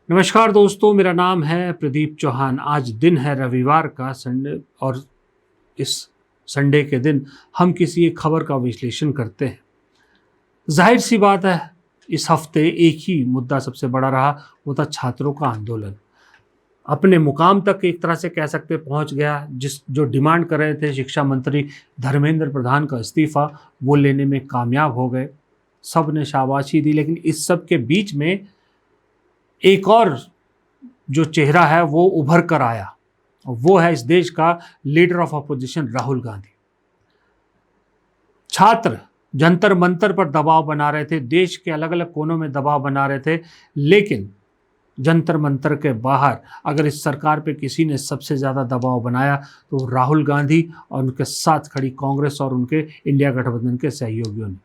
नमस्कार दोस्तों, मेरा नाम है प्रदीप चौहान। आज दिन है रविवार का संडे और इस संडे के दिन हम किसी एक खबर का विश्लेषण करते हैं। जाहिर सी बात है, इस हफ्ते एक ही मुद्दा सबसे बड़ा रहा, वो था छात्रों का आंदोलन। अपने मुकाम तक एक तरह से कह सकते पहुंच गया। जो डिमांड कर रहे थे शिक्षा मंत्री धर्मेंद्र प्रधान का इस्तीफा, वो लेने में कामयाब हो गए। सब ने शाबाशी दी, लेकिन इस सब के बीच में एक और जो चेहरा है वो उभर कर आया। वो है इस देश का leader of opposition Rahul Gandhi. छात्र जंतर मंतर पर दबाव बना रहे थे, देश के अलग अलग कोनों में दबाव बना रहे थे, लेकिन जंतर मंतर के बाहर अगर इस सरकार पे किसी ने सबसे ज़्यादा दबाव बनाया तो राहुल गांधी और उनके साथ खड़ी कांग्रेस और उनके इंडिया गठबंधन के सहयोगियों ने।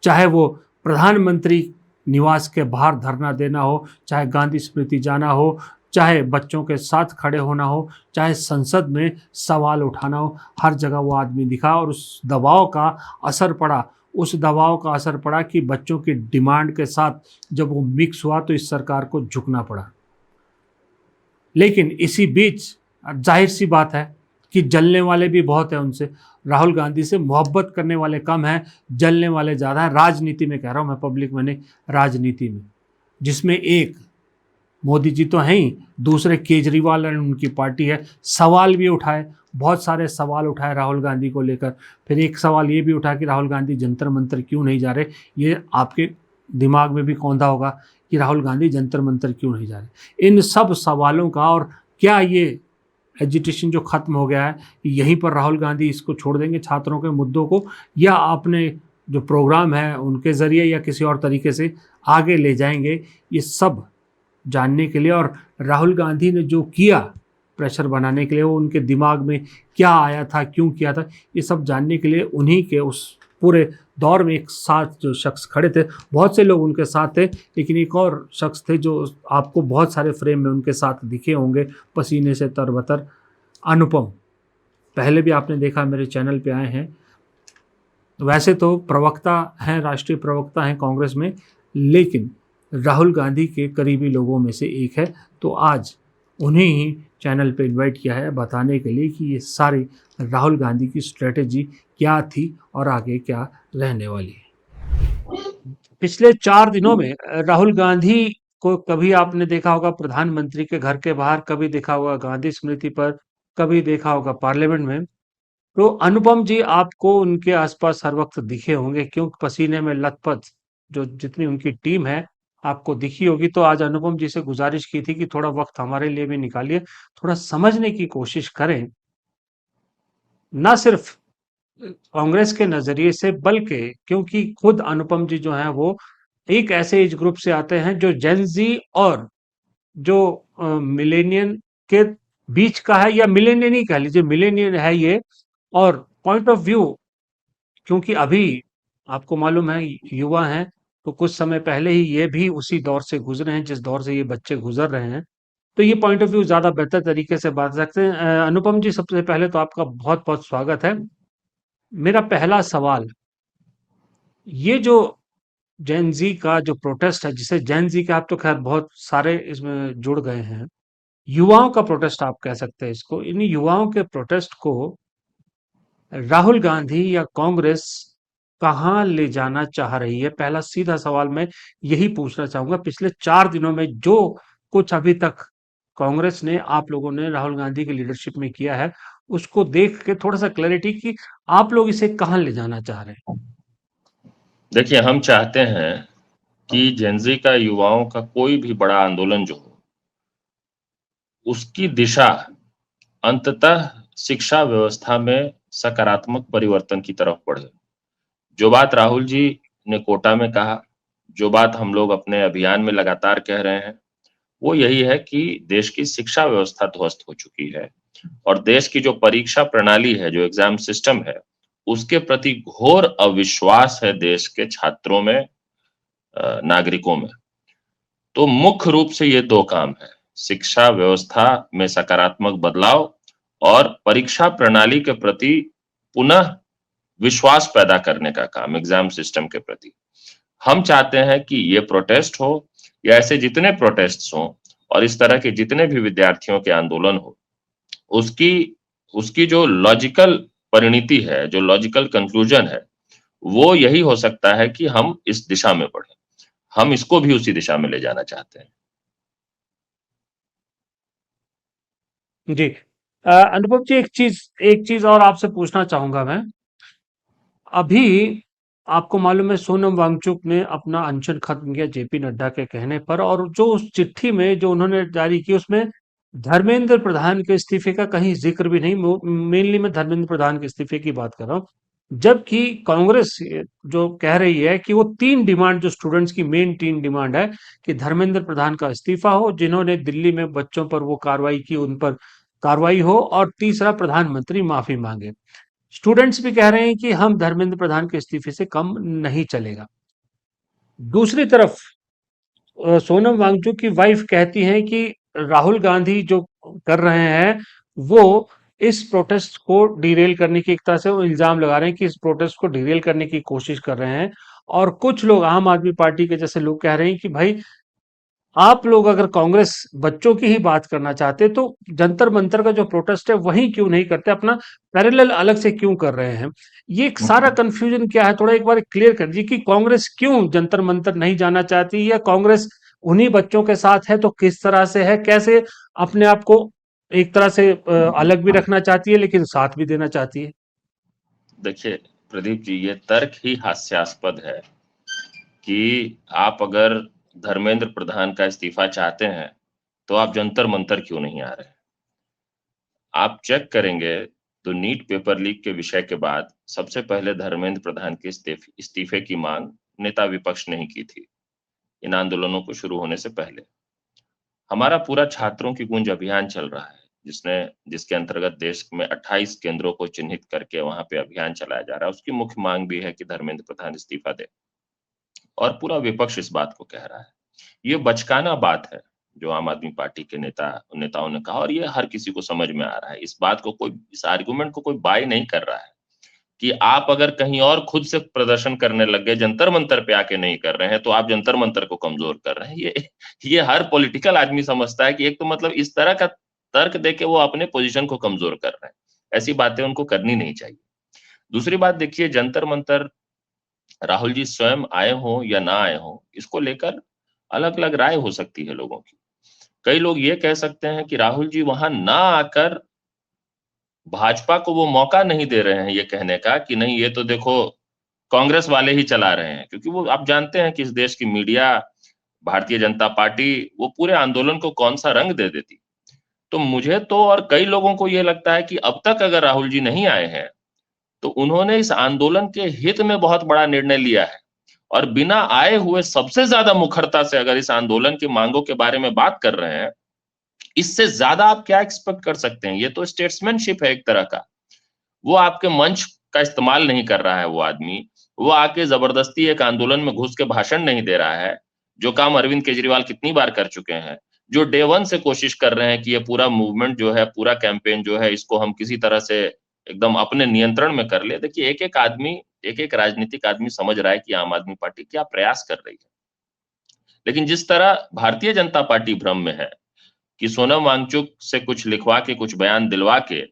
चाहे वो प्रधानमंत्री निवास के बाहर धरना देना हो, चाहे गांधी स्मृति जाना हो, चाहे बच्चों के साथ खड़े होना हो, चाहे संसद में सवाल उठाना हो, हर जगह वो आदमी दिखा और उस दबाव का असर पड़ा। उस दबाव का असर पड़ा कि बच्चों की डिमांड के साथ जब वो मिक्स हुआ तो इस सरकार को झुकना पड़ा। लेकिन इसी बीच जाहिर सी बात है कि जलने वाले भी बहुत हैं उनसे। राहुल गांधी से मोहब्बत करने वाले कम हैं, जलने वाले ज़्यादा हैं। राजनीति में कह रहा हूँ मैं, पब्लिक में नहीं, राजनीति में, जिसमें एक मोदी जी तो हैं ही, दूसरे केजरीवाल और उनकी पार्टी है। सवाल भी उठाए, बहुत सारे सवाल उठाए राहुल गांधी को लेकर। फिर एक सवाल ये भी उठा कि राहुल गांधी जंतर मंतर क्यों नहीं जा रहे। ये आपके दिमाग में भी कौंधा होगा कि राहुल गांधी जंतर मंतर क्यों नहीं जा रहे। इन सब सवालों का, और क्या ये एजिटेशन जो ख़त्म हो गया है, यहीं पर राहुल गांधी इसको छोड़ देंगे छात्रों के मुद्दों को, या अपने जो प्रोग्राम है उनके ज़रिए या किसी और तरीके से आगे ले जाएंगे, ये सब जानने के लिए, और राहुल गांधी ने जो किया प्रेशर बनाने के लिए, वो उनके दिमाग में क्या आया था, क्यों किया था, ये सब जानने के लिए उन्हीं के उस पूरे दौर में एक साथ जो शख्स खड़े थे, बहुत से लोग उनके साथ थे, लेकिन एक और शख्स थे जो आपको बहुत सारे फ्रेम में उनके साथ दिखे होंगे, पसीने से तरबतर, अनुपम। पहले भी आपने देखा, मेरे चैनल पे आए हैं। वैसे तो प्रवक्ता हैं, राष्ट्रीय प्रवक्ता हैं कांग्रेस में, लेकिन राहुल गांधी के करीबी लोगों में से एक है। तो आज उन्हें ही चैनल पे इनवाइट किया है बताने के लिए कि ये सारी राहुल गांधी की स्ट्रेटेजी क्या थी और आगे क्या रहने वाली है। पिछले 4 दिनों में राहुल गांधी को कभी आपने देखा होगा प्रधानमंत्री के घर के बाहर, कभी देखा होगा गांधी स्मृति पर, कभी देखा होगा पार्लियामेंट में। तो अनुपम जी आपको उनके आसपास हर वक्त दिखे होंगे, क्योंकि पसीने में लथपथ जो जितनी उनकी टीम है आपको दिखी होगी। तो आज अनुपम जी से गुजारिश की थी कि थोड़ा वक्त हमारे लिए भी निकालिए, थोड़ा समझने की कोशिश करें, ना सिर्फ कांग्रेस के नजरिए से, बल्कि क्योंकि खुद अनुपम जी जो हैं वो एक ऐसे एज ग्रुप से आते हैं जो जेनजी और जो मिलेनियन के बीच का है, या मिलेनियन ही कह लीजिए, मिलेनियन है ये। और पॉइंट ऑफ व्यू, क्योंकि अभी आपको मालूम है युवा हैं, तो कुछ समय पहले ही ये भी उसी दौर से गुजरे हैं जिस दौर से ये बच्चे गुजर रहे हैं। तो ये पॉइंट ऑफ व्यू ज्यादा बेहतर तरीके से बात सकते हैं। अनुपम जी, सबसे पहले तो आपका बहुत बहुत स्वागत है। मेरा पहला सवाल, ये जो जैन जी का जो प्रोटेस्ट है, जिसे जैन जी का, आप तो खैर बहुत सारे इसमें जुड़ गए हैं, युवाओं का प्रोटेस्ट आप कह सकते हैं इसको, इन युवाओं के प्रोटेस्ट को राहुल गांधी या कांग्रेस कहाँ ले जाना चाह रही है? पहला सीधा सवाल मैं यही पूछना चाहूंगा। पिछले 4 दिनों में जो कुछ अभी तक कांग्रेस ने, आप लोगों ने राहुल गांधी की लीडरशिप में किया है, उसको देख के थोड़ा सा क्लैरिटी कि आप लोग इसे कहाँ ले जाना चाह रहे हैं। देखिए, हम चाहते हैं कि जेनजी का, युवाओं का कोई भी बड़ा आंदोलन जो हो, उसकी दिशा अंततः शिक्षा व्यवस्था में सकारात्मक परिवर्तन की तरफ बढ़े। जो बात राहुल जी ने कोटा में कहा, जो बात हम लोग अपने अभियान में लगातार कह रहे हैं, वो यही है कि देश की शिक्षा व्यवस्था ध्वस्त हो चुकी है और देश की जो परीक्षा प्रणाली है, जो एग्जाम सिस्टम है, उसके प्रति घोर अविश्वास है देश के छात्रों में, नागरिकों में। तो मुख्य रूप से ये 2 काम है, शिक्षा व्यवस्था में सकारात्मक बदलाव और परीक्षा प्रणाली के प्रति पुनः विश्वास पैदा करने का काम, एग्जाम सिस्टम के प्रति। हम चाहते हैं कि ये प्रोटेस्ट हो या ऐसे जितने प्रोटेस्ट्स हों, और इस तरह के जितने भी विद्यार्थियों के आंदोलन हो, उसकी उसकी जो लॉजिकल परिणति है, जो लॉजिकल कंक्लूजन है, वो यही हो सकता है कि हम इस दिशा में बढ़ें। हम इसको भी उसी दिशा में ले जाना चाहते हैं। जी। अनुभव जी, एक चीज और आपसे पूछना चाहूंगा मैं। अभी आपको मालूम है सोनम वांगचुक ने अपना अनशन खत्म किया जेपी नड्डा के कहने पर, और जो उस चिट्ठी में जो उन्होंने जारी की उसमें धर्मेंद्र प्रधान के इस्तीफे का कहीं जिक्र भी नहीं। मेनली मैं धर्मेंद्र प्रधान के इस्तीफे की बात कर रहा हूँ। जबकि कांग्रेस जो कह रही है कि वो तीन डिमांड, जो स्टूडेंट्स की मेन तीन डिमांड है, कि धर्मेंद्र प्रधान का इस्तीफा हो, जिन्होंने दिल्ली में बच्चों पर वो कार्रवाई की उन पर कार्रवाई हो, और तीसरा प्रधानमंत्री माफी मांगे। स्टूडेंट्स भी कह रहे हैं कि हम धर्मेंद्र प्रधान के इस्तीफे से कम नहीं चलेगा। दूसरी तरफ सोनम वांगचुक की वाइफ कहती हैं कि राहुल गांधी जो कर रहे हैं वो इस प्रोटेस्ट को डिरेल करने की, एक तरह से वो इल्जाम लगा रहे हैं कि इस प्रोटेस्ट को डिरेल करने की कोशिश कर रहे हैं। और कुछ लोग आम आदमी पार्टी के जैसे लोग कह रहे हैं कि भाई, आप लोग अगर कांग्रेस बच्चों की ही बात करना चाहते तो जंतर मंतर का जो प्रोटेस्ट है वहीं क्यों नहीं करते, अपना पैरेलल अलग से क्यों कर रहे हैं? ये एक सारा कंफ्यूजन क्या है, थोड़ा एक बार क्लियर कर दीजिए कि कांग्रेस क्यों जंतर मंतर नहीं जाना चाहती, या कांग्रेस उन्हीं बच्चों के साथ है तो किस तरह से है, कैसे अपने आप को एक तरह से अलग भी रखना चाहती है लेकिन साथ भी देना चाहती है? देखिए प्रदीप जी, ये तर्क ही हास्यास्पद है कि आप अगर धर्मेंद्र प्रधान का इस्तीफा चाहते हैं, तो आप जंतर मंतर क्यों नहीं आ रहे? आप चेक करेंगे तो नीट पेपर लीक के विषय के बाद सबसे पहले धर्मेंद्र प्रधान के इस्तीफे की मांग नेता विपक्ष ने ही की थी, इन आंदोलनों को शुरू होने से पहले। हमारा पूरा छात्रों की गूंज अभियान चल रहा है, जिसके अंतर्गत देश में 28 केंद्रों को चिन्हित करके वहां पे अभियान चलाया जा रहा है। उसकी मुख्य मांग भी है कि धर्मेंद्र प्रधान इस्तीफा दे, और पूरा विपक्ष इस बात को कह रहा है। ये बचकाना बात है जो आम आदमी पार्टी के नेताओं ने कहा, और ये हर किसी को समझ में आ रहा है। इस आर्गुमेंट को कोई बाय नहीं कर रहा है कि आप अगर कहीं और खुद से प्रदर्शन करने लग गए, जंतर मंतर पे आके नहीं कर रहे हैं, तो आप जंतर मंतर को कमजोर कर रहे हैं। ये हर पॉलिटिकल आदमी समझता है कि एक तो मतलब इस तरह का तर्क देके वो अपने पोजीशन को कमजोर कर रहे हैं। ऐसी बातें उनको करनी नहीं चाहिए। दूसरी बात देखिए, जंतर मंतर राहुल जी स्वयं आए हों या ना आए हों, इसको लेकर अलग अलग राय हो सकती है लोगों की। कई लोग ये कह सकते हैं कि राहुल जी वहां ना आकर भाजपा को वो मौका नहीं दे रहे हैं ये कहने का कि नहीं, ये तो देखो कांग्रेस वाले ही चला रहे हैं, क्योंकि वो आप जानते हैं कि इस देश की मीडिया, भारतीय जनता पार्टी, वो पूरे आंदोलन को कौन सा रंग दे देती। तो मुझे तो और कई लोगों को ये लगता है कि अब तक अगर राहुल जी नहीं आए हैं, तो उन्होंने इस आंदोलन के हित में बहुत बड़ा निर्णय लिया है, और बिना आए हुए सबसे ज्यादा मुखरता से अगर इस आंदोलन की मांगों के बारे में बात कर रहे हैं, इससे ज्यादा आप क्या एक्सपेक्ट कर सकते हैं? ये तो स्टेट्समैनशिप है एक तरह का। वो आपके मंच का इस्तेमाल नहीं कर रहा है वो आदमी, वो आके जबरदस्ती एक आंदोलन में घुस के भाषण नहीं दे रहा है, जो काम अरविंद केजरीवाल कितनी बार कर चुके हैं, जो डे वन से कोशिश कर रहे हैं कि ये पूरा मूवमेंट जो है, पूरा कैंपेन जो है, इसको हम किसी तरह से एकदम अपने नियंत्रण में कर ले। देखिए एक-एक आदमी, एक-एक राजनीतिक आदमी समझ रहा है कि आम आदमी पार्टी क्या प्रयास कर रही है। लेकिन जिस तरह भारतीय जनता पार्टी भ्रम में है कि सोनम वांगचुक से कुछ लिखवा के, कुछ बयान दिलवा के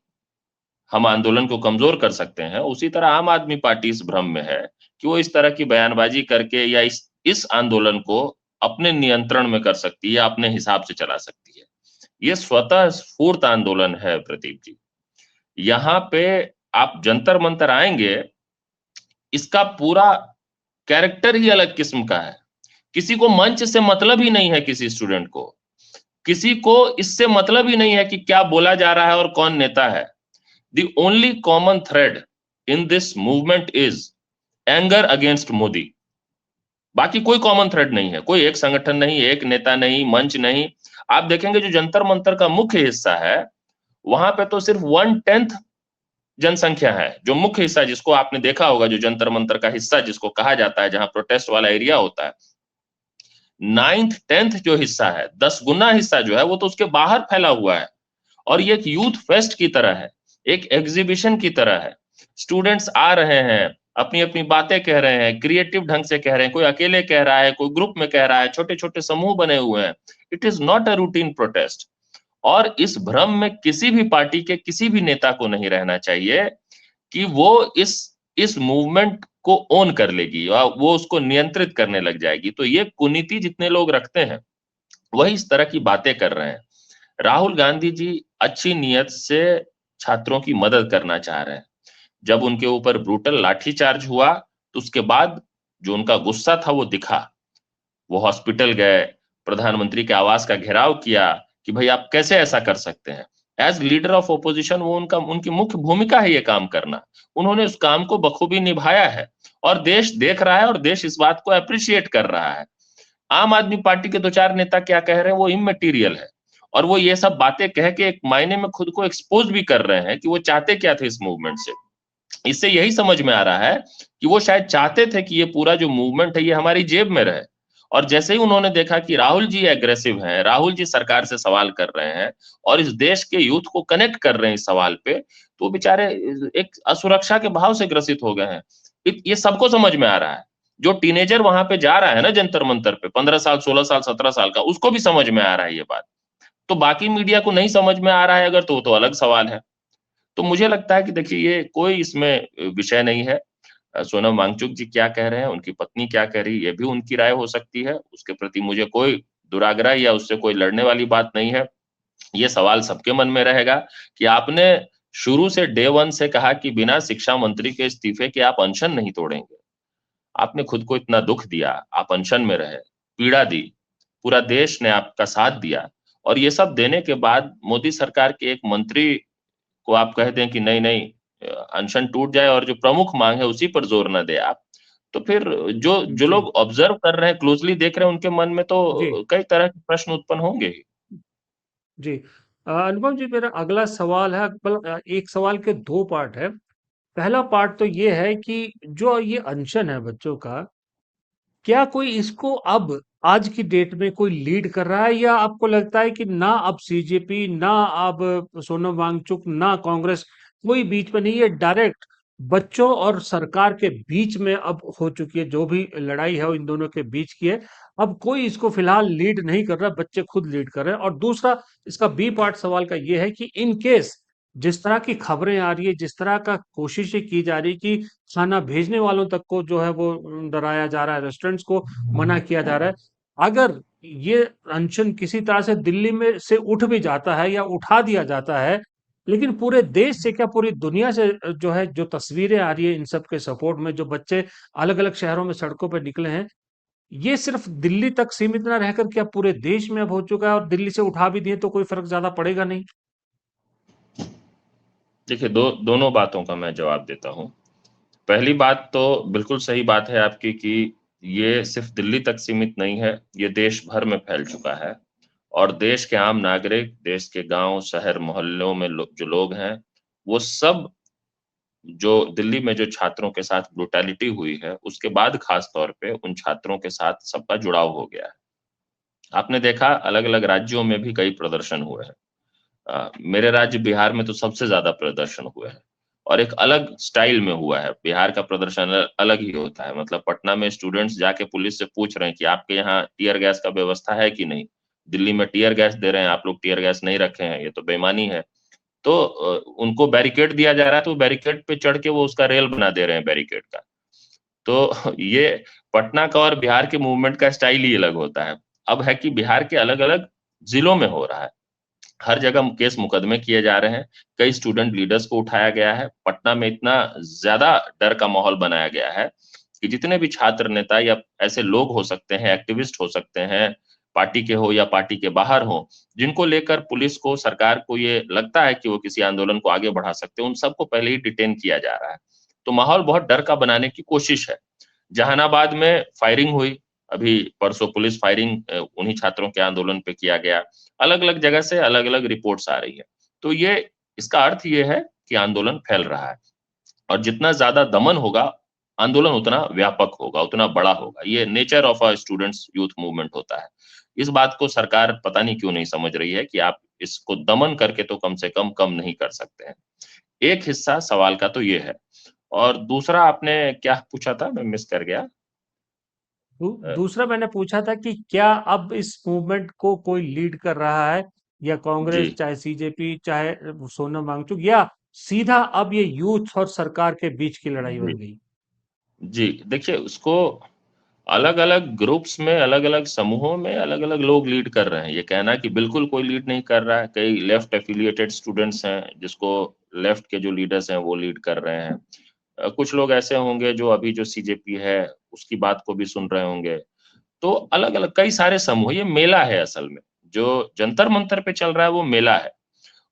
हम आंदोलन को कमजोर कर सकते हैं, उसी तरह आम आदमी पार्टी इस भ्रम में है कि वो इस तरह की बयानबाजी करके या इस आंदोलन को अपने नियंत्रण में कर सकती है या अपने हिसाब से चला सकती है। ये स्वतः स्फूर्त आंदोलन है प्रदीप जी। यहाँ पे आप जंतर मंतर आएंगे, इसका पूरा कैरेक्टर ही अलग किस्म का है। किसी को मंच से मतलब ही नहीं है, किसी स्टूडेंट को, किसी को इससे मतलब ही नहीं है कि क्या बोला जा रहा है और कौन नेता है। The only common thread in this movement is anger against Modi. बाकी कोई कॉमन थ्रेड नहीं है, कोई एक संगठन नहीं, एक नेता नहीं, मंच नहीं। आप देखेंगे जो जंतर मंतर का मुख्य हिस्सा है, वहां पे तो सिर्फ 1/10 जनसंख्या है। जो मुख्य हिस्सा जिसको आपने देखा होगा, जो जंतर मंतर का हिस्सा जिसको कहा जाता है, जहां प्रोटेस्ट वाला एरिया होता है, 9th 10th जो हिस्सा है, 10 गुना हिस्सा जो है, वो तो उसके बाहर फैला हुआ है। और ये एक यूथ फेस्ट की तरह है, एक एग्जीबिशन की तरह है। स्टूडेंट्स आ रहे हैं, अपनी अपनी बातें कह रहे हैं, क्रिएटिव ढंग से कह रहे हैं, कोई अकेले कह रहा है, कोई ग्रुप में कह रहा है, छोटे छोटे समूह बने हुए हैं। It is not a routine protest. और इस भ्रम में किसी भी पार्टी के किसी भी नेता को नहीं रहना चाहिए कि वो इस मूवमेंट को ओन कर लेगी या वो उसको नियंत्रित करने लग जाएगी। तो ये कुनीति जितने लोग रखते हैं वही इस तरह की बातें कर रहे हैं। राहुल गांधी जी अच्छी नियत से छात्रों की मदद करना चाह रहे हैं। जब उनके ऊपर ब्रूटल लाठीचार्ज हुआ तो उसके बाद जो उनका गुस्सा था वो दिखा। वो हॉस्पिटल गए, प्रधानमंत्री के आवास का घेराव किया कि भाई आप कैसे ऐसा कर सकते हैं। एज लीडर ऑफ ओपोजिशन वो उनकी मुख्य भूमिका है ये काम करना। उन्होंने उस काम को बखूबी निभाया है और देश देख रहा है और देश इस बात को अप्रिशिएट कर रहा है। आम आदमी पार्टी के दो चार नेता क्या कह रहे हैं वो इमैटीरियल है और वो ये सब बातें कह के एक मायने में खुद को एक्सपोज भी कर रहे हैं कि वो चाहते क्या थे इस मूवमेंट से। इससे यही समझ में आ रहा है कि वो शायद चाहते थे कि ये पूरा जो मूवमेंट है ये हमारी जेब में रहे। और जैसे ही उन्होंने देखा कि राहुल जी एग्रेसिव हैं, राहुल जी सरकार से सवाल कर रहे हैं और इस देश के यूथ को कनेक्ट कर रहे हैं इस सवाल पे, तो वो बेचारे एक असुरक्षा के भाव से ग्रसित हो गए हैं। ये सबको समझ में आ रहा है। जो टीनेजर वहां पे जा रहा है ना जंतर मंतर पे, 15 साल 16 साल 17 साल का, उसको भी समझ में आ रहा है ये बात। तो बाकी मीडिया को नहीं समझ में आ रहा है अगर, तो वो तो अलग सवाल है। तो मुझे लगता है कि देखिए ये कोई इसमें विषय नहीं है। सोनम वांगचुक जी क्या कह रहे हैं, उनकी पत्नी क्या कह रही है, ये भी उनकी राय हो सकती है। उसके प्रति मुझे कोई दुराग्रह या उससे कोई लड़ने वाली बात नहीं है। ये सवाल सबके मन में रहेगा कि आपने शुरू से डे वन से कहा कि बिना शिक्षा मंत्री के इस्तीफे के आप अनशन नहीं तोड़ेंगे। आपने खुद को इतना दुःख दिया, आप अनशन में रहे, पीड़ा दी, पूरा देश ने आपका साथ दिया और ये सब देने के बाद मोदी सरकार के एक मंत्री को आप कह दें कि नहीं-नहीं अनशन टूट जाए और जो प्रमुख माँग है उसी पर ज़ोर ना दें आप, तो फिर जो जो जी, लोग ऑब्ज़र्व कर रहे हैं, क्लोज़ली देख रहे हैं, उनके मन में जी, तो कई तरह के प्रश्न उत्पन्न होंगे ही। जी। अनुपम जी, मेरा अगला सवाल है, एक सवाल के 2 पार्ट है। पहला पार्ट तो ये है कि जो ये अनशन है बच्चों का, क्या कोई इसको अब आज की डेट में कोई लीड कर रहा है, या आपको लगता है कि ना अब सीजेपी, ना अब सोनम वांगचुक, ना कांग्रेस, कोई बीच में नहीं है, डायरेक्ट बच्चों और सरकार के बीच में अब हो चुकी है, जो भी लड़ाई है वो इन दोनों के बीच की है। अब कोई इसको फिलहाल लीड नहीं कर रहा, बच्चे खुद लीड कर रहे हैं। और दूसरा, इसका बी पार्ट सवाल का ये है कि इन केस जिस तरह की खबरें आ रही है, जिस तरह का कोशिशें की जा रही कि खाना भेजने वालों तक को जो है वो डराया जा रहा है, रेस्टोरेंट्स को मना किया जा रहा है। अगर ये अनशन किसी तरह से दिल्ली में से उठ भी जाता है या उठा दिया जाता है, लेकिन पूरे देश से क्या पूरी दुनिया से जो है, जो तस्वीरें आ रही है इन सब के सपोर्ट में, जो बच्चे अलग-अलग शहरों में सड़कों पे निकले हैं, ये सिर्फ दिल्ली तक सीमित ना रहकर क्या पूरे देश में अब हो चुका है, और दिल्ली से उठा भी दिए तो कोई फर्क ज्यादा पड़ेगा नहीं? देखिए दोनों बातों का मैं जवाब देता हूँ। पहली बात तो बिल्कुल सही बात है आपकी कि ये सिर्फ दिल्ली तक सीमित नहीं है, ये देश भर में फैल चुका है और देश के आम नागरिक, देश के गाँव, शहर, मोहल्लों में जो लोग हैं, वो सब जो दिल्ली में जो छात्रों के साथ ब्रुटैलिटी हुई है, उसके बाद खास तौर पे उन छात्रों के साथ सबका जुड़ाव हो गया है। आपने देखा अलग-अलग राज्यों में भी कई प्रदर्शन हुए हैं। मेरे राज्य बिहार में तो सबसे ज़्यादा प्रदर्शन हुए हैं और एक अलग स्टाइल में हुआ है। बिहार का प्रदर्शन अलग ही होता है। मतलब पटना में स्टूडेंट्स जाके पुलिस से पूछ रहे हैं कि आपके यहाँ टियर गैस का व्यवस्था है कि नहीं? दिल्ली में टियर गैस दे रहे हैं, आप लोग टियर गैस नहीं रखे हैं, ये तो बेईमानी है। तो उनको बैरिकेड दिया जा रहा है, तो बैरिकेड पे चढ़ के वो उसका रेल बना दे रहे हैं बैरिकेड का। तो ये पटना का और बिहार के मूवमेंट का स्टाइल ही अलग होता है। अब है कि बिहार के अलग-अलग ज़िलों में हो रहा है। हर जगह केस मुकदमे किए जा रहे हैं, कई स्टूडेंट लीडर्स को उठाया गया है। पटना में इतना ज़्यादा डर का माहौल बनाया गया है कि जितने भी छात्र नेता या ऐसे लोग हो सकते हैं, एक्टिविस्ट हो सकते हैं, पार्टी के हो या पार्टी के बाहर हो, जिनको लेकर पुलिस को, सरकार को ये लगता है कि वो किसी आंदोलन को आगे बढ़ा सकते हैं, उन सबको पहले ही डिटेन किया जा रहा है। तो माहौल बहुत डर का बनाने की कोशिश है। जहानाबाद में फायरिंग हुई, अभी परसों पुलिस फायरिंग उन्हीं छात्रों के आंदोलन पे किया गया। अलग-अलग जगह से अलग-अलग रिपोर्ट्स आ रही है। तो ये इसका अर्थ ये है कि आंदोलन फैल रहा है और जितना ज़्यादा दमन होगा, आंदोलन उतना व्यापक होगा, उतना बड़ा होगा। ये nature of a students youth movement होता है। इस बात को सरकार पता नहीं क्यों नहीं समझ रही है कि आप इसको दमन करके तो कम से कम नहीं कर सकते हैं। एक हिस्सा सवाल का तो ये है और दूसरा आपने क्या पूछा था? मैं मिस कर गया। दूसरा मैंने पूछा था कि क्या अब इस मूवमेंट को कोई लीड कर रहा है, या जी कांग्रेस, चाहे सीजेपी, चाहे सोनम वांगचुक, या सीधा अब ये यूथ और सरकार के बीच की लड़ाई जी बन गई? जी देखिए, उसको अलग अलग ग्रुप्स में, अलग अलग समूहों में अलग अलग लोग लीड कर रहे हैं। ये कहना कि बिल्कुल कोई लीड नहीं कर रहा है, कई लेफ्ट एफिलिएटेड स्टूडेंट्स हैं जिसको लेफ्ट के जो लीडर्स हैं वो लीड कर रहे हैं। कुछ लोग ऐसे होंगे जो अभी जो सीजेपी है उसकी बात को भी सुन रहे होंगे। तो अलग अलग कई सारे समूह, ये मेला है असल में। जो जंतर मंतर पे चल रहा है वो मेला है,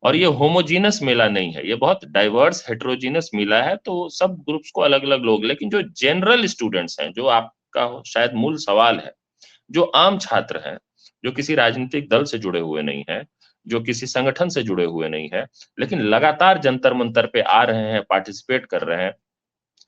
और ये होमोजीनस मेला नहीं है, ये बहुत डाइवर्स हेटेरोजीनस मेला है। तो सब ग्रुप्स को अलग अलग लोग, लेकिन जो जनरल स्टूडेंट्स हैं, जो आपका शायद मूल सवाल है, जो आम छात्र हैं, जो किसी राजनीतिक दल से जुड़े हुए नहीं हैं, जो किसी संगठन से जुड़े हुए नहीं हैं, लेकिन लगातार जंतर मंतर पे आ रहे हैं, पार्टिसिपेट कर रहे हैं,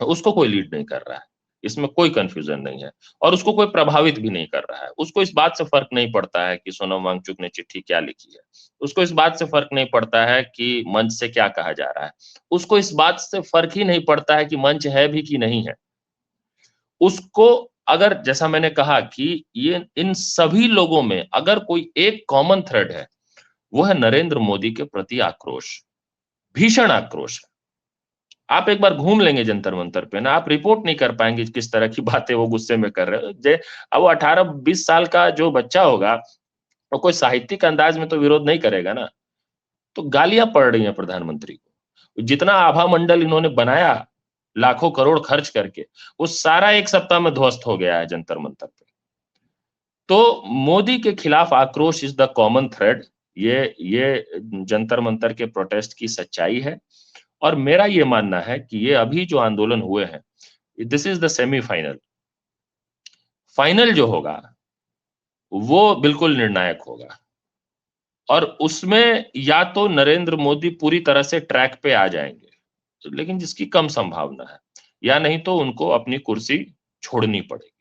उसको कोई लीड नहीं कर रहा है। इसमें कोई कन्फ्यूजन नहीं है, और उसको कोई प्रभावित भी नहीं कर रहा है। उसको इस बात से फ़र्क नहीं पड़ता है कि सोनम वांगचुक ने चिट्ठी क्या लिखी है। उसको इस बात से फ़र्क नहीं पड़ता है कि मंच से क्या कहा जा रहा है। उसको इस बात से फ़र्क ही नहीं पड़ता है कि मंच है भी कि नहीं है। उसको, अगर जैसा मैंने कहा कि ये इन सभी लोगों में अगर कोई एक कॉमन थ्रेड है, वो है नरेंद्र मोदी के प्रति आक्रोश, भीषण आक्रोश। आप एक बार घूम लेंगे जंतर मंतर पे ना, आप रिपोर्ट नहीं कर पाएंगे किस तरह की बातें वो गुस्से में कर रहे हो। अब वो 18-20 साल का जो बच्चा होगा, वो कोई साहित्यिक अंदाज में तो विरोध नहीं करेगा ना। तो गालियां पड़ रही हैं प्रधानमंत्री को। जितना आभा मंडल इन्होंने बनाया लाखों करोड़ खर्च करके, वो सारा एक सप्ताह में ध्वस्त हो गया है जंतर मंतर पे। तो मोदी के खिलाफ आक्रोश इज द कॉमन थ्रेड। ये जंतर मंतर के प्रोटेस्ट की सच्चाई है। और मेरा ये मानना है कि ये अभी जो आंदोलन हुए हैं, this is the semifinal. Final जो होगा वो बिल्कुल निर्णायक होगा, और उसमें या तो नरेंद्र मोदी पूरी तरह से ट्रैक पे आ जाएंगे, लेकिन जिसकी कम संभावना है, या नहीं तो उनको अपनी कुर्सी छोड़नी पड़ेगी।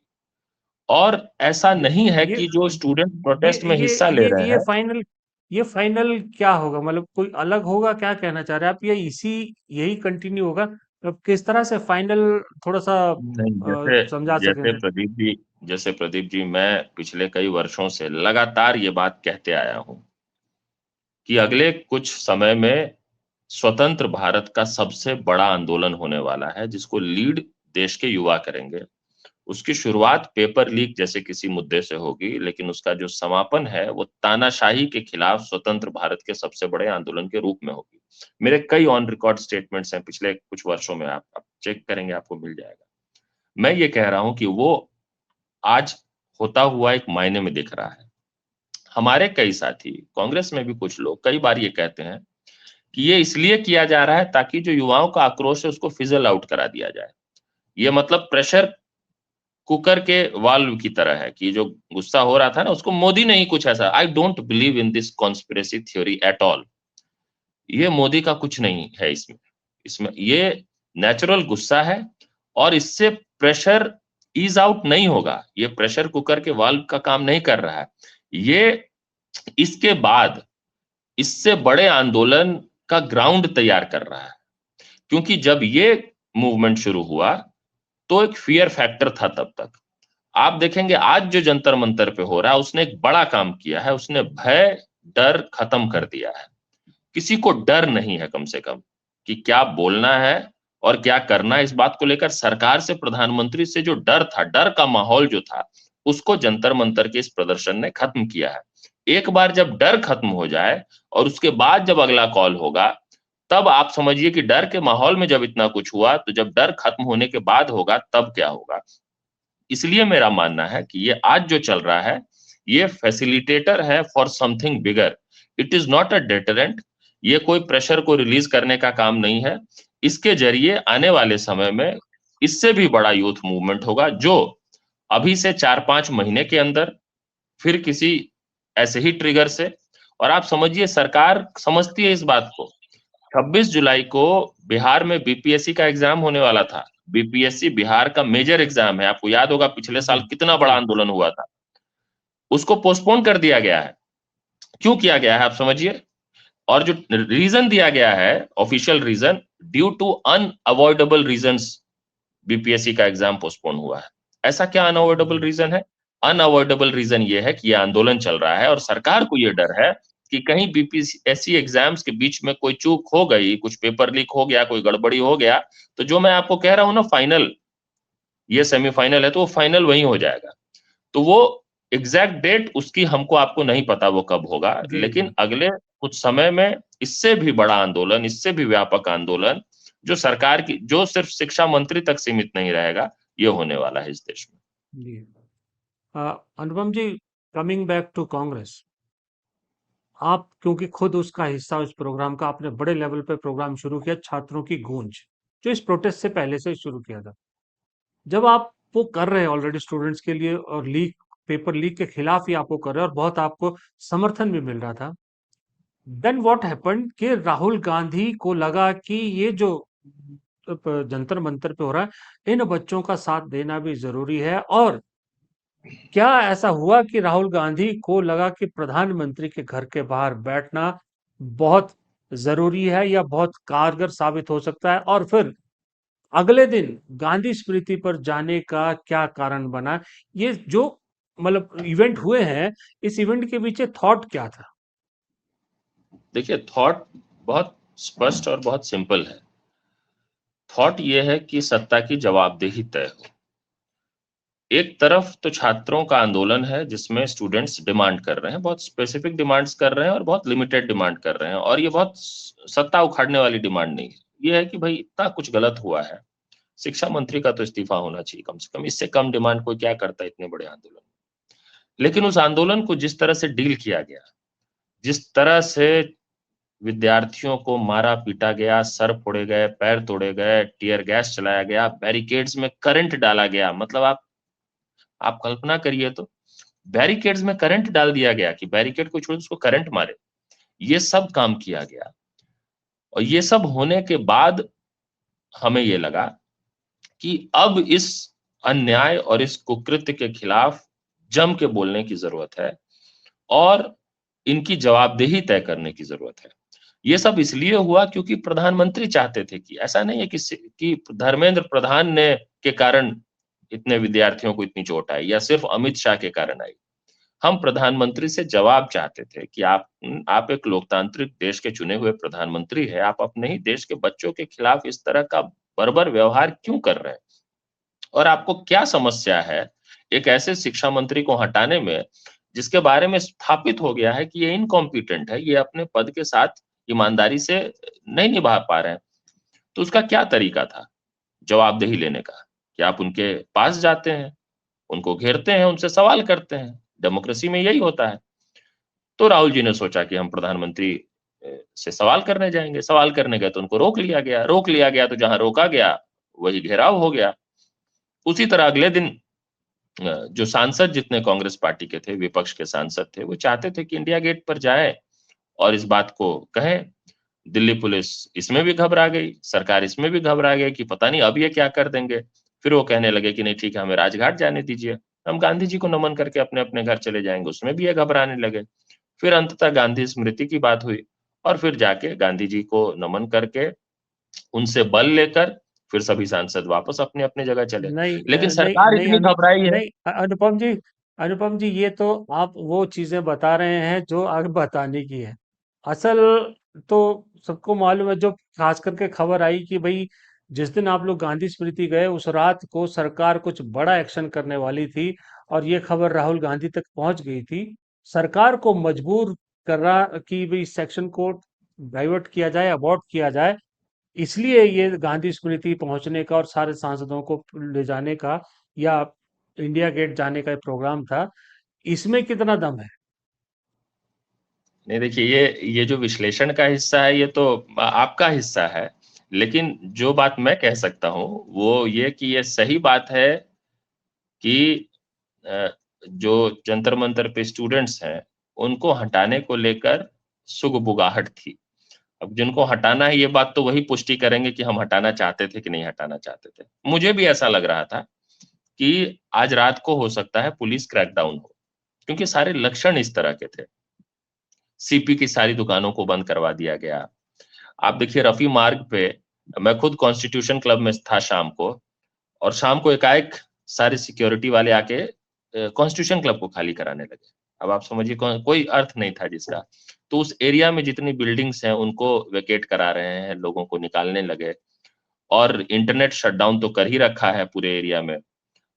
और ऐसा ये नहीं है ये कि जो स्टूडेंट ये प्रोटेस्ट में ये हिस्सा ले रहे ये हैं। फाइनल, ये फाइनल क्या होगा? मतलब कोई अलग होगा, क्या कहना चाह रहे हैं आप? ये इसी यही कंटिन्यू होगा? अब किस तरह से फाइनल, थोड़ा सा नहीं, जैसे समझा जैसे सकें? प्रदीप जी जैसे प्रदीप जी, मैं पिछले कई वर्षों से लगातार ये बात कहते आया हूं कि अगले कुछ समय में स्वतंत्र भारत का सबसे बड़ा आंदोलन होने वाला है, जिसको लीड देश के युवा करेंगे। उसकी शुरुआत पेपर लीक जैसे किसी मुद्दे से होगी, लेकिन उसका जो समापन है वो तानाशाही के खिलाफ स्वतंत्र भारत के सबसे बड़े आंदोलन के रूप में होगी। मेरे कई ऑन रिकॉर्ड स्टेटमेंट्स हैं पिछले कुछ वर्षों में, आप चेक करेंगे आपको मिल जाएगा। मैं ये कह रहा हूं कि वो आज होता हुआ एक मायने में दिख रहा है। हमारे कई साथी, कांग्रेस में भी कुछ लोग कई बार ये कहते हैं कि ये इसलिए किया जा रहा है ताकि जो युवाओं का आक्रोश है उसको फिजल आउट करा दिया जाए। ये मतलब प्रेशर कुकर के वाल्व की तरह है कि जो गुस्सा हो रहा था ना, उसको मोदी ने ही कुछ ऐसा, I don't believe in this conspiracy theory at all. ये मोदी का कुछ नहीं है इसमें। इसमें ये नेचुरल गुस्सा है, और इससे प्रेशर ईज आउट नहीं होगा। ये प्रेशर कुकर के वाल्व का काम नहीं कर रहा है। ये इसके बाद इससे बड़े आंदोलन का ग्राउंड तैयार कर रहा है। क्योंकि जब ये मूवमेंट शुरू हुआ तो एक फियर फैक्टर था तब तक। आप देखेंगे आज जो जंतर मंतर पे हो रहा है, उसने एक बड़ा काम किया है, उसने भय डर खत्म कर दिया है। किसी को डर नहीं है कम से कम कि क्या बोलना है और क्या करना है। इस बात को लेकर सरकार से, प्रधानमंत्री से जो डर था, डर का माहौल जो था, उसको जंतर मंतर के इस प्रदर्शन ने खत्म किया है। एक बार जब डर खत्म हो जाए और उसके बाद जब अगला कॉल होगा, तब आप समझिए कि डर के माहौल में जब इतना कुछ हुआ, तो जब डर खत्म होने के बाद होगा तब क्या होगा। इसलिए मेरा मानना है कि ये आज जो चल रहा है, ये फैसिलिटेटर है for something bigger. It is not a deterrent. ये कोई प्रेशर को रिलीज करने का काम नहीं है। इसके जरिए आने वाले समय में इससे भी बड़ा यूथ मूवमेंट होगा, जो अभी से 4-5 महीने के अंदर फिर किसी ऐसे ही ट्रिगर से, और आप समझिए सरकार समझती है इस बात को। 26 जुलाई को बिहार में बीपीएससी का एग्जाम होने वाला था। बीपीएससी बिहार का मेजर एग्जाम है। आपको याद होगा पिछले जी, साल कितना बड़ा जी। आंदोलन हुआ था। उसको पोस्टपोन कर दिया गया है। क्यों किया गया है आप समझिए। और जो रीजन दिया गया है, official reason, due to unavoidable reasons BPSC का एग्जाम पोस्टपोन हुआ है। ऐसा क्या अनअवॉइडेबल रीजन है? अनअवॉइडेबल रीजन ये है कि ये आंदोलन चल रहा है और सरकार को ये डर है कि कहीं बीपीएससी एग्जाम्स के बीच में कोई चूक हो गई, कुछ पेपर लीक हो गया, कोई गड़बड़ी हो गया, तो जो मैं आपको कह रहा हूं ना फाइनल, ये सेमीफाइनल है तो वो फाइनल वहीं हो जाएगा। तो वो एग्जैक्ट डेट उसकी हमको आपको नहीं पता वो कब होगा, जी लेकिन जी। अगले कुछ समय में इससे भी बड़ा आंदोलन, इससे भी व्यापक आंदोलन जो सरकार की, जो सिर्फ शिक्षा मंत्री तक सीमित नहीं रहेगा, ये होने वाला है इस देश में। जी अनुपम जी, कमिंग बैक टू कांग्रेस, आप क्योंकि खुद उसका हिस्सा, उस प्रोग्राम का आपने बड़े लेवल पे प्रोग्राम शुरू किया, छात्रों की गूंज, जो इस प्रोटेस्ट से पहले से शुरू किया था। जब आप वो कर रहे हैं ऑलरेडी स्टूडेंट्स के लिए, और लीक, पेपर लीक के खिलाफ ही आप वो कर रहे हैं और बहुत आपको समर्थन भी मिल रहा था, देन व्हाट हैपेंड कि राहुल गांधी को लगा कि ये जो जंतर मंतर पे हो रहा है, इन बच्चों का साथ देना भी जरूरी है। और क्या ऐसा हुआ कि राहुल गांधी को लगा कि प्रधानमंत्री के घर के बाहर बैठना बहुत जरूरी है या बहुत कारगर साबित हो सकता है, और फिर अगले दिन गांधी स्मृति पर जाने का क्या कारण बना? ये जो मतलब इवेंट हुए हैं, इस इवेंट के पीछे थॉट क्या था? देखिए, थॉट बहुत स्पष्ट और बहुत सिंपल है। थॉट ये है कि सत्ता की जवाबदेही तय हो। एक तरफ तो छात्रों का आंदोलन है जिसमें स्टूडेंट्स डिमांड कर रहे हैं, बहुत स्पेसिफिक डिमांड्स कर रहे हैं और बहुत लिमिटेड डिमांड कर रहे हैं, और ये बहुत सत्ता उखाड़ने वाली डिमांड नहीं है। ये है कि भाई इतना कुछ गलत हुआ है, शिक्षा मंत्री का तो इस्तीफा होना चाहिए कम से कम, इससे कम डिमांड कोई क्या करता है इतने बड़े आंदोलन में। लेकिन उस आंदोलन को जिस तरह से डील किया गया, जिस तरह से विद्यार्थियों को मारा पीटा गया, सर फोड़े गए, पैर तोड़े गए, टीयर गैस चलाया गया, बैरिकेड्स में करंट डाला गया, मतलब आप कल्पना करिए तो, बैरिकेड्स में करंट डाल दिया गया कि बैरिकेड को छोड़ उसको करंट मारे, ये सब काम किया गया। और ये सब होने के बाद हमें ये लगा कि अब इस अन्याय और इस कुकृत्य के खिलाफ जम के बोलने की जरूरत है और इनकी जवाबदेही तय करने की जरूरत है। ये सब इसलिए हुआ क्योंकि प्रधानमंत्री चाहते थे कि, ऐसा नहीं है कि धर्मेंद्र प्रधान ने के कारण इतने विद्यार्थियों को इतनी चोट आई या सिर्फ अमित शाह के कारण आई। हम प्रधानमंत्री से जवाब चाहते थे कि आप एक लोकतांत्रिक देश के चुने हुए प्रधानमंत्री हैं, आप अपने ही देश के बच्चों के खिलाफ इस तरह का बर्बर व्यवहार क्यों कर रहे हैं? और आपको क्या समस्या है एक ऐसे शिक्षा मंत्री को हटाने में जिसके बारे में स्थापित हो गया है कि ये इनकॉम्पिटेंट है, ये अपने पद के साथ ईमानदारी से नहीं निभा पा रहे हैं। तो उसका क्या तरीका था जवाबदेही लेने का? कि आप उनके पास जाते हैं, उनको घेरते हैं, उनसे सवाल करते हैं। डेमोक्रेसी में यही होता है। तो राहुल जी ने सोचा कि हम प्रधानमंत्री से सवाल करने जाएंगे। सवाल करने गए तो उनको रोक लिया गया। रोक लिया गया तो जहां रोका गया वही घेराव हो गया। उसी तरह अगले दिन जो सांसद जितने कांग्रेस पार्टी के थे, विपक्ष के सांसद थे, वो चाहते थे कि इंडिया गेट पर जाए और इस बात को कहें। दिल्ली पुलिस इसमें भी घबरा गई, सरकार इसमें भी घबरा गई कि पता नहीं अब ये क्या कर देंगे। फिर वो कहने लगे कि नहीं ठीक है, हमें राजघाट जाने दीजिए, हम गांधी जी को नमन करके अपने अपने घर चले जाएंगे, उसमें भी ये घबराने लगे। फिर अंततः गांधी स्मृति की बात हुई और फिर जाके गांधी जी को नमन करके उनसे बल लेकर फिर सभी सांसद वापस अपने अपने जगह चले। नहीं लेकिन नहीं सरकार नहीं इतनी घबराई है। नहीं अनुपम जी, अनुपम जी, ये तो आप वो चीजें बता रहे हैं जो आगे बताने की है। असल तो सबको मालूम है, जो खास करके खबर आई कि भाई जिस दिन आप लोग गांधी स्मृति गए, उस रात को सरकार कुछ बड़ा एक्शन करने वाली थी, और ये खबर राहुल गांधी तक पहुंच गई थी। सरकार को मजबूर कर रहा कि भाई सेक्शन को डाइवर्ट किया जाए, अबॉर्ट किया जाए, इसलिए ये गांधी स्मृति पहुंचने का और सारे सांसदों को ले जाने का या इंडिया गेट जाने का प्रोग्राम था। इसमें कितना दम है? नहीं देखिए, ये जो विश्लेषण का हिस्सा है ये तो आपका हिस्सा है, लेकिन जो बात मैं कह सकता हूँ वो ये कि ये सही बात है कि जो जंतर मंतर पे स्टूडेंट्स हैं उनको हटाने को लेकर सुगबुगाहट थी। अब जिनको हटाना है ये बात तो वही पुष्टि करेंगे कि हम हटाना चाहते थे कि नहीं हटाना चाहते थे। मुझे भी ऐसा लग रहा था कि आज रात को हो सकता है पुलिस क्रैकडाउन हो, क्योंकि सारे लक्षण इस तरह के थे। सीपी की सारी दुकानों को बंद करवा दिया गया। आप देखिए रफी मार्ग पे, मैं खुद कॉन्स्टिट्यूशन क्लब में था शाम को, और शाम को एकाएक सारे सिक्योरिटी वाले आके कॉन्स्टिट्यूशन क्लब को खाली कराने लगे। अब आप समझिए कोई अर्थ नहीं था जिसका। तो उस एरिया में जितनी बिल्डिंग्स हैं उनको वैकेट करा रहे हैं, लोगों को निकालने लगे और इंटरनेट शटडाउन तो कर ही रखा है पूरे एरिया में।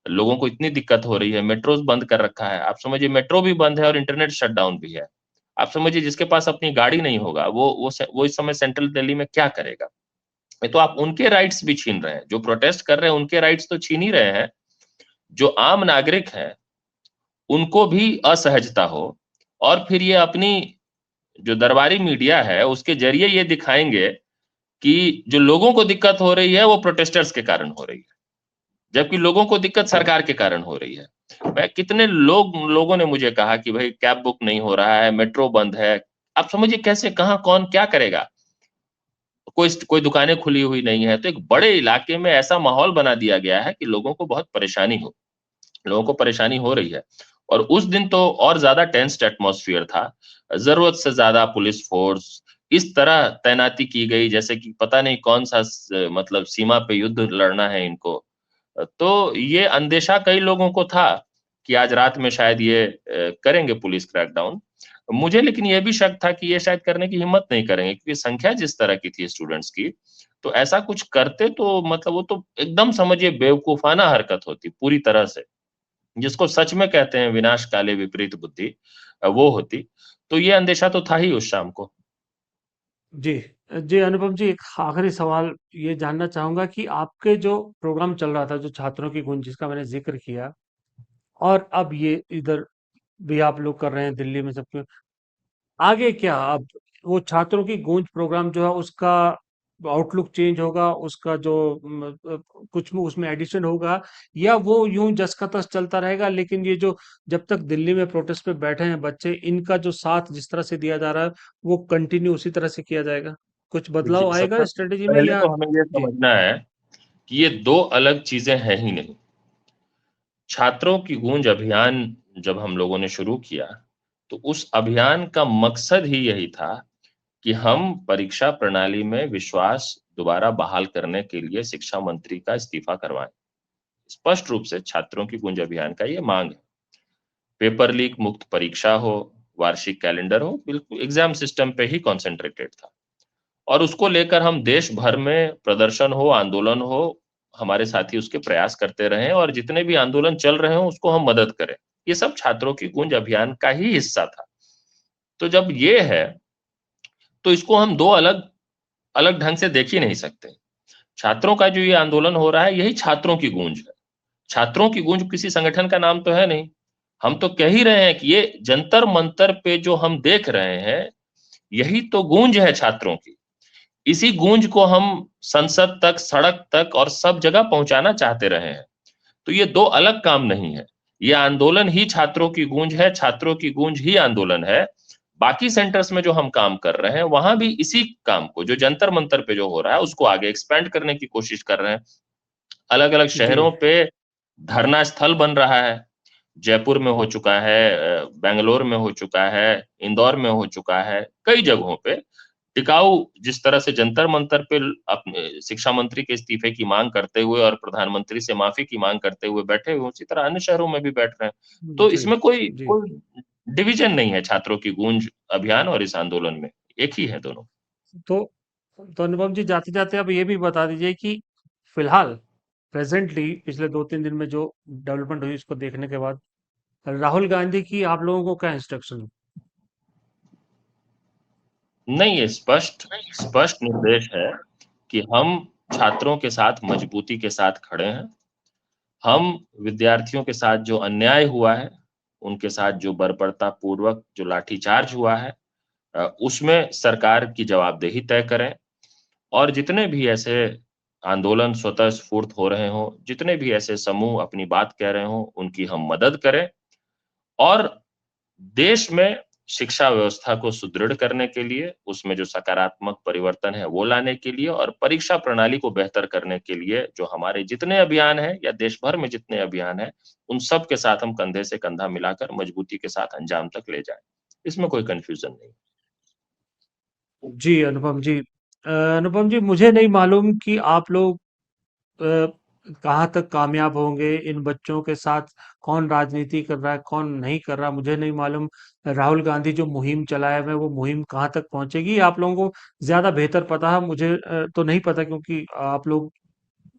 लोगों को इतनी दिक्कत हो रही है, मेट्रोस बंद कर रखा है। आप समझिए मेट्रो भी बंद है और इंटरनेट शटडाउन भी है। आप समझिए जिसके पास अपनी गाड़ी नहीं होगा, वो इस समय सेंट्रल दिल्ली में क्या करेगा? ये तो आप उनके राइट्स भी छीन रहे हैं। जो प्रोटेस्ट कर रहे हैं उनके राइट्स तो छीन ही रहे हैं। जो आम नागरिक हैं, उनको भी असहजता हो और फिर ये अपनी जो दरबारी मीडिया है, उसके ज़रिए ये दिखाएँगे कि जो लोगों को दिक्कत हो रही है, वो प्रोटेस्टर्स के कारण हो रही है। जबकि लोगों को दिक्कत सरकार के कारण हो रही है। मैं कितने लोगों ने मुझे कहा कि भाई कैब बुक नहीं हो रहा है, मेट्रो बंद है। आप समझिए कैसे कहाँ कौन क्या करेगा? कोई दुकानें खुली हुई नहीं है। तो एक बड़े इलाके में ऐसा माहौल बना दिया गया है कि लोगों को बहुत परेशानी हो लोगों को परेशानी हो रही है। और उस दिन तो और ज़्यादा टेंस्ड एटमॉस्फियर था। ज़रूरत से ज़्यादा पुलिस फ़ोर्स इस तरह तैनाती की गई जैसे कि पता नहीं कौन-सा मतलब सीमा पे युद्ध लड़ना है इनको। तो ये अंदेशा कई लोगों को था कि आज रात में शायद ये करेंगे पुलिस क्रैकडाउन। मुझे लेकिन ये भी शक था कि ये शायद करने की हिम्मत नहीं करेंगे क्योंकि संख्या जिस तरह की थी स्टूडेंट्स की, तो ऐसा कुछ करते तो मतलब वो तो एकदम समझिए बेवकूफ़ाना हरकत होती पूरी तरह से। जिसको सच में कहते हैं विनाश काले विपरीत बुद्धि वो होती। तो ये अंदेशा तो था ही उस शाम को। जी। जी, अनुपम जी, एक आखिरी सवाल ये जानना चाहूँगा कि आपके जो प्रोग्राम चल रहा था, जो छात्रों की गूंज जिसका मैंने ज़िक्र किया और अब ये इधर भी आप लोग कर रहे हैं दिल्ली में सबके आगे क्या अब वो छात्रों की गूंज प्रोग्राम जो है उसका आउटलुक चेंज होगा उसका जो कुछ उसमें एडिशन होगा या वो यूं जस का तस चलता रहेगा लेकिन ये जो जब तक दिल्ली में प्रोटेस्ट पे बैठे हैं बच्चे इनका जो साथ जिस तरह से दिया जा रहा है वो कंटिन्यू उसी तरह से किया जाएगा कुछ देखिए, बदलाव आएगा सबसे स्ट्रेटेजी में पहले या तो हमें ये जी समझना है कि ये 2 अलग चीज़ें हैं ही नहीं। छात्रों की गूंज अभियान जब हम लोगों ने शुरू किया, तो उस अभियान का मकसद ही यही था कि हम परीक्षा प्रणाली में विश्वास दोबारा बहाल करने के लिए शिक्षा मंत्री का इस्तीफा करवाएँ। स्पष्ट रूप से छात्रों की गूंज अभियान का ये मांग है। पेपर लीक मुक्त परीक्षा हो, वार्षिक कैलेंडर हो, बिल्कुल एग्ज़ाम सिस्टम पे ही कॉन्सन्ट्रेटेड था। और उसको लेकर हम देश भर में प्रदर्शन हो, आंदोलन हो, हमारे साथी उसके प्रयास करते रहें और जितने भी आंदोलन चल रहे हों, उसको हम मदद करें। ये सब छात्रों की गूंज अभियान का ही हिस्सा था। तो जब ये है, तो इसको हम 2 अलग अलग ढंग से देख ही नहीं सकते। छात्रों का जो ये आंदोलन हो रहा है, यही छात्रों की गूंज है। छात्रों की गूंज किसी संगठन का नाम तो है नहीं। हम तो कह ही रहे हैं कि ये जंतर-मंतर पे जो हम देख रहे हैं, यही तो गूंज है छात्रों की। इसी गूंज को हम संसद तक, सड़क तक और सब जगह पहुँचाना चाहते रहे हैं। तो ये 2 अलग काम नहीं है। ये आंदोलन ही छात्रों की गूंज है, छात्रों की गूंज ही आंदोलन है। बाकी सेंटर्स में जो हम काम कर रहे हैं, वहाँ भी इसी काम को जो जंतर-मंतर पे जो हो रहा है, उसको आगे एक्सपैंड करने की कोशिश कर रहे हैं। अलग-अलग जी शहरों पे धरना स्थल बन रहा है। जयपुर में हो चुका है बैंगलोर में हो चुका है, इंदौर में हो चुका है, कई जगहों पे टिकाऊ जिस तरह से जंतर-मंतर पे अपने शिक्षा मंत्री के इस्तीफे की माँग करते हुए और प्रधानमंत्री से माफ़ी की माँग करते हुए बैठे हुए, उसी तरह अन्य शहरों में भी बैठ रहे हैं। तो जी इसमें कोई जी कोई डिवीज़न नहीं है छात्रों की गूंज अभियान और इस आंदोलन में, एक ही है दोनों। तो अनुपम जी जाते जाते आप ये भी बता दीजिए कि फिलहाल प्रेजेंटली पिछले 2-3 दिन में जो डेवलपमेंट हुई उसको देखने के बाद राहुल गांधी की आप लोगों को क्या इंस्ट्रक्शन? नहीं, ये स्पष्ट स्पष्ट निर्देश है कि हम छात्रों के साथ मजबूती के साथ खड़े हैं। हम विद्यार्थियों के साथ जो अन्याय हुआ है, उनके साथ जो बर्बरतापूर्वक जो लाठीचार्ज हुआ है उसमें सरकार की जवाबदेही तय करें और जितने भी ऐसे आंदोलन स्वतः स्फूर्त हो रहे हों, जितने भी ऐसे समूह अपनी बात कह रहे हों, उनकी हम मदद करें और देश में शिक्षा व्यवस्था को सुदृढ़ करने के लिए, उसमें जो सकारात्मक परिवर्तन है, वो लाने के लिए और परीक्षा प्रणाली को बेहतर करने के लिए जो हमारे जितने अभियान हैं या देश भर में जितने अभियान हैं, उन सब के साथ हम कंधे से कंधा मिलाकर मजबूती के साथ अंजाम तक ले जाएँ। इसमें कोई कन्फ्यूज़न नहीं। जी अनुपम जी अनुपम जी मुझे नहीं मालूम कि आप लोग कहाँ तक कामयाब होंगे, इन बच्चों के साथ कौन राजनीति कर रहा है, कौन नहीं कर रहा, मुझे नहीं मालूम। राहुल गांधी जो मुहिम चलाए हुए हैं, वो मुहिम कहाँ तक पहुंचेगी, आप लोगों को ज्यादा बेहतर पता है। मुझे तो नहीं पता, क्योंकि आप लोग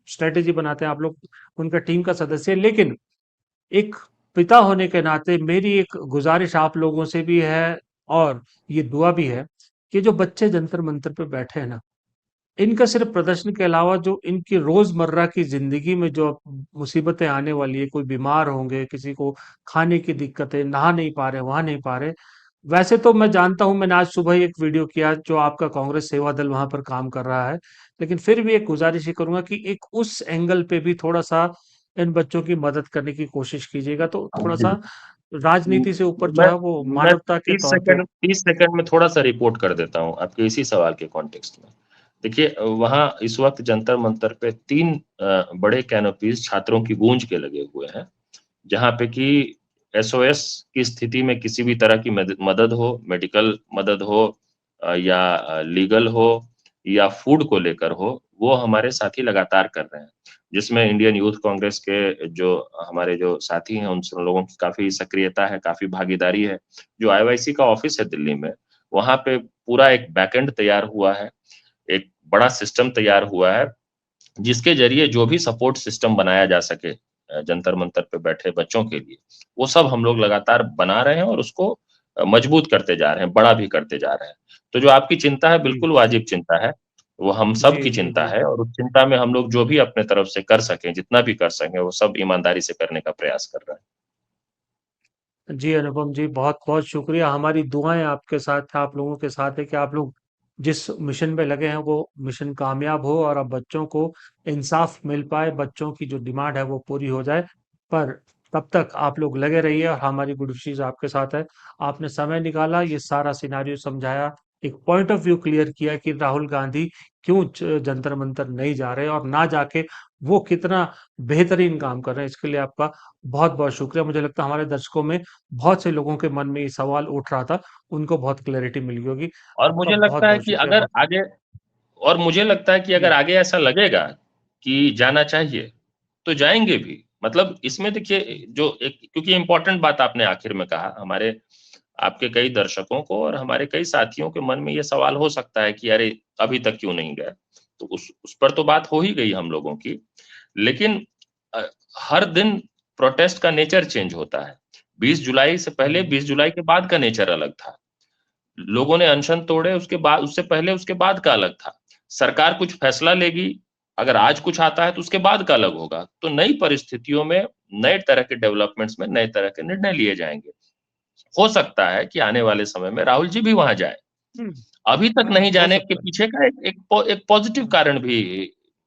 स्ट्रेटेजी बनाते हैं, आप लोग उनका टीम का सदस्य है। लेकिन एक पिता होने के नाते मेरी एक गुजारिश आप लोगों से भी है, और ये दुआ भी है, कि जो बच्चे जंतर मंतर पे बैठे हैं ना, इनका सिर्फ प्रदर्शन के अलावा जो इनकी रोजमर्रा की जिंदगी में जो मुसीबतें आने वाली है, कोई बीमार होंगे, किसी को खाने की दिक्कतें, नहा नहीं पा रहे, वहां नहीं पा रहे। वैसे तो मैं जानता हूं, मैंने आज सुबह ही एक वीडियो किया, जो आपका कांग्रेस सेवा दल वहां पर काम कर रहा है। लेकिन फिर भी एक गुजारिश ही करूंगा कि एक उस एंगल पे भी थोड़ा सा इन बच्चों की मदद करने की कोशिश कीजिएगा, तो थोड़ा जी। सा राजनीति से ऊपर जो मैं है वो मैं मानवता के 30 तौर पे। सेकंड 30 सेकंड में थोड़ा सा रिपोर्ट कर देता हूँ आपके इसी सवाल के कॉन्टेक्स्ट में। देखिए, वहाँ इस वक्त जंतर मंतर पे 3 बड़े कैनोपीज छात्रों की गूंज के लगे हुए हैं, जहाँ पे कि एसओएस की स्थिति में किसी भी तरह की मदद हो, मेडिकल मदद हो, या लीगल हो, या फूड को लेकर हो, वो हमारे साथी लगातार कर रहे हैं। जिसमें इंडियन यूथ कांग्रेस के जो हमारे जो साथी हैं, उन सब लोगों की काफ़ी सक्रियता है, काफ़ी भागीदारी है। जो आईओआईसी का ऑफिस है दिल्ली में, वहाँ पे पूरा एक बैकएंड तैयार हुआ है, एक बड़ा सिस्टम तैयार हुआ है, जिसके ज़रिए जो भी सपोर्ट सिस्टम बनाया जा सके जंतर मंतर पे बैठे बच्चों के लिए, वो सब हम लोग लगातार बना रहे हैं और उसको मजबूत करते जा रहे हैं, बड़ा भी करते जा रहे हैं। तो जो आपकी चिंता है, जी बिल्कुल वाजिब चिंता है, वो हम जी सब की जी चिंता जी। है, और उस चिंता में हम लोग जो भी अपने तरफ से कर सकें, जितना भी कर सकें, वो सब ईमानदारी से करने का प्रयास कर रहे हैं। जी अनुपम जी, बहुत बहुत शुक्रिया। हमारी दुआएं आपके साथ है, आप लोगों के साथ है, कि आप लोग जिस मिशन पे लगे हैं वो मिशन कामयाब हो, और अब बच्चों को इंसाफ मिल पाए, बच्चों की जो डिमांड है वो पूरी हो जाए। पर तब तक आप लोग लगे रहिए, और हमारी गुड विशेस आपके साथ है। आपने समय निकाला, ये सारा सिनारियो समझाया, एक पॉइंट ऑफ व्यू क्लियर किया कि राहुल गांधी क्यों जंतर मंतर नहीं जा रहे, और ना जाके वो कितना बेहतरीन काम कर रहे हैं। इसके लिए आपका बहुत बहुत शुक्रिया। मुझे लगता है हमारे दर्शकों में बहुत से लोगों के मन में ये सवाल उठ रहा था, उनको बहुत क्लैरिटी मिली होगी। और आपका मुझे बहुत लगता है बहुत कि शुक्रिया। अगर आगे और मुझे लगता है कि अगर जी आगे ऐसा लगेगा कि जाना चाहिए, तो जाएँगे भी। मतलब इसमें देखिए, जो एक क्योंकि इम्पोर्टेंट बात आपने आखिर में कहा, हमारे आपके कई दर्शकों को और हमारे कई साथियों के मन में ये सवाल हो सकता है कि अरे! अभी तक क्यों नहीं गए? तो उस पर तो बात हो ही गई हम लोगों की। लेकिन अ, हर दिन प्रोटेस्ट का नेचर चेंज होता है। 20 जुलाई से पहले, हम्म, 20 जुलाई के बाद का नेचर अलग था। लोगों ने अनशन तोड़े, उसके बाद, उससे पहले, उसके बाद का अलग था। सरकार कुछ फैसला लेगी, अगर आज कुछ आता है तो उसके बाद का अलग होगा। तो नई परिस्थितियों में, नए तरह के डेवलपमेंट्स में नए तरह के निर्णय लिए जाएँगे। हो सकता है कि आने वाले समय में राहुल जी भी वहाँ जाएँ। हम्म, अभी तक नहीं हो जाने के सकता है। पीछे का एक पॉजिटिव कारण भी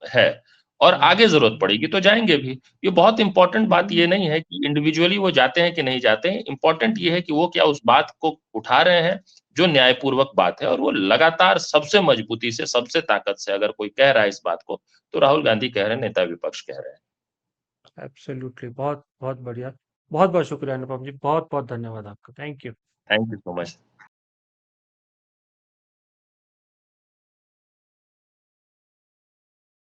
है, और हम्म, आगे ज़रूरत पड़ेगी तो जाएँगे भी। ये बहुत इम्पोर्टेंट बात ये हम्म, नहीं है कि इंडिविजुअली वो जाते हैं कि नहीं जाते हैं, इम्पोर्टेंट ये है कि वो क्या उस बात को उठा रहे हैं, जो न्यायपूर्वक बात है, और वो लगातार सबसे मजबूती से, सबसे ताकत से अगर कोई कह रहा है इस बात को, तो राहुल गांधी कह रहे हैं, नेता विपक्ष कह रहे हैं। एब्सोल्युटली, बहुत बहुत बढ़िया। बहुत बहुत शुक्रिया अनुपम जी, बहुत बहुत धन्यवाद आपका। Thank you. Thank you so much.